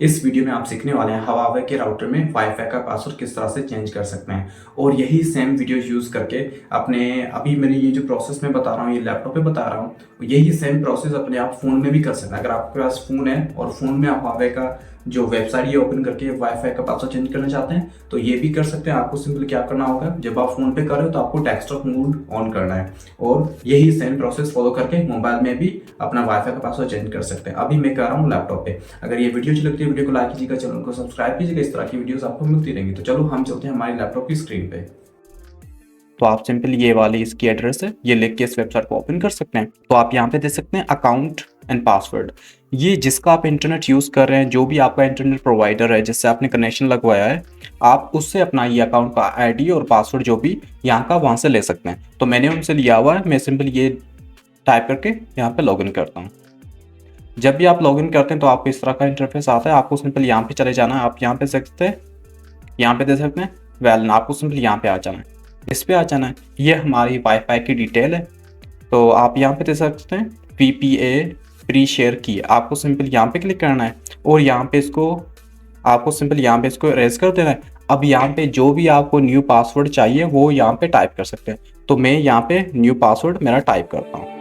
इस वीडियो में आप सीखने वाले हैं हवावे के राउटर में वाईफाई का पासवर्ड किस तरह से चेंज कर सकते हैं और यही सेम वीडियो यूज़ करके अपने अभी मैंने ये जो प्रोसेस मैं बता रहा हूँ ये लैपटॉप पे बता रहा हूँ, यही सेम प्रोसेस अपने आप फ़ोन में भी कर सकते हैं। अगर आपके पास फ़ोन है और फ़ोन में आप हवावे का जो वेबसाइट ये ओपन करके वाईफाई का पासवर्ड चेंज करना चाहते हैं तो ये भी कर सकते हैं। आपको सिंपल क्या करना होगा, जब आप फोन पे कर रहे हो तो आपको डेस्कटॉप मोड ऑन करना है और यही सेम प्रोसेस फॉलो करके मोबाइल में भी अपना वाईफाई का पासवर्ड चेंज कर सकते हैं। अभी मैं कर रहा हूँ लैपटॉप पे। अगर ये वीडियो अच्छी लगती है वीडियो को लाइक कीजिएगा, चैनल को सब्सक्राइब कीजिएगा, इस तरह की वीडियोस आपको मिलती रहेंगी। तो चलो हम चलते हैं हमारी लैपटॉप की स्क्रीन पे। तो आप सिंपल ये वाली इसकी एड्रेस है, ये लिख के इस वेबसाइट को ओपन कर सकते हैं। तो आप यहाँ पे दे सकते हैं अकाउंट एंड पासवर्ड। ये जिसका आप इंटरनेट यूज़ कर रहे हैं, जो भी आपका इंटरनेट प्रोवाइडर है जिससे आपने कनेक्शन लगवाया है, आप उससे अपना ये अकाउंट का आईडी और पासवर्ड जो भी यहाँ का वहाँ से ले सकते हैं। तो मैंने उनसे लिया हुआ है, मैं सिंपल ये टाइप करके यहाँ पे लॉगिन करता हूँ। जब भी आप लॉगिन करते हैं तो आपको इस तरह का इंटरफेस आता है। आपको सिंपल यहाँ पे चले जाना है। आप यहाँ पे सकते हैं, यहाँ पे दे सकते हैं वेल, आपको सिंपल यहाँ पे आ जाना है, इस पे आ जाना है। ये हमारी वाईफाई की डिटेल है। तो आप यहाँ पे दे सकते हैं VPA प्री शेयर की, आपको सिंपल यहाँ पे क्लिक करना है और यहाँ पे इसको आपको सिंपल यहाँ पे इसको इरेज कर देना है। अब यहाँ पे जो भी आपको न्यू पासवर्ड चाहिए वो यहाँ पे टाइप कर सकते हैं। तो मैं यहाँ पे न्यू पासवर्ड मेरा टाइप करता हूँ।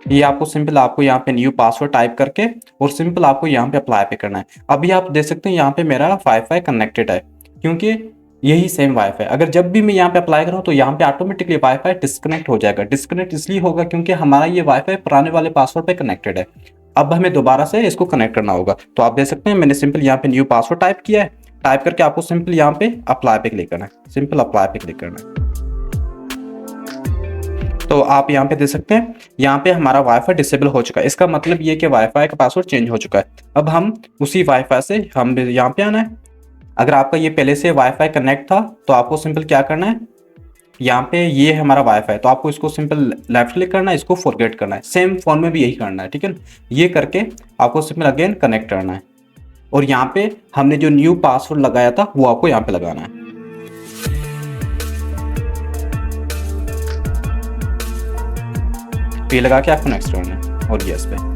ये आपको यहाँ पे न्यू पासवर्ड टाइप करके और सिंपल आपको यहाँ पे अप्लाई पे करना है। अभी आप देख सकते हैं यहाँ पे मेरा वाईफाई कनेक्टेड है, क्योंकि यही सेम वाईफाई। अगर जब भी मैं यहाँ पे अप्लाई करूँ तो यहाँ पे ऑटोमेटिकली वाईफाई डिस्कनेक्ट हो जाएगा। डिस्कनेक्ट इसलिए होगा क्योंकि हमारा ये वाईफाई पुराने वाले पासवर्ड पे कनेक्टेड है। अब हमें दोबारा से इसको कनेक्ट करना होगा। तो आप देख सकते हैं मैंने सिंपल यहाँ पे न्यू पासवर्ड टाइप किया है। टाइप करके आपको सिंपल यहाँ पे अप्लाई पे क्लिक करना है, सिंपल अप्लाई पे क्लिक करना है। तो आप यहाँ पे देख सकते हैं यहाँ पे हमारा वाईफाई डिसेबल हो चुका है। इसका मतलब ये कि वाईफाई का पासवर्ड चेंज हो चुका है। अब हम उसी वाईफाई से हम यहाँ पे आना है। अगर आपका ये पहले से वाईफाई कनेक्ट था तो आपको सिंपल क्या करना है, यहाँ पे ये है हमारा वाईफाई, तो आपको इसको सिंपल लेफ्ट क्लिक करना है, इसको फॉरगेट करना है। सेम फोन में भी यही करना है, ठीक है। ये करके आपको सिंपल अगेन कनेक्ट करना है और यहाँ पे हमने जो न्यू पासवर्ड लगाया था वो आपको यहाँ पे लगाना है। ये लगा के आपको नेक्स्ट करना है और यस पे।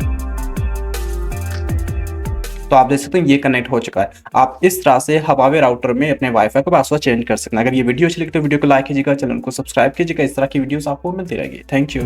तो आप देख सकते हैं ये कनेक्ट हो चुका है। आप इस तरह से हवावे राउटर में अपने वाईफाई का पासवर्ड चेंज कर सकते हैं। अगर ये वीडियो अच्छी लगी तो वीडियो को लाइक कीजिएगा, चैनल को सब्सक्राइब कीजिएगा। इस तरह की वीडियोस आपको मिलती रहेगी। Thank you.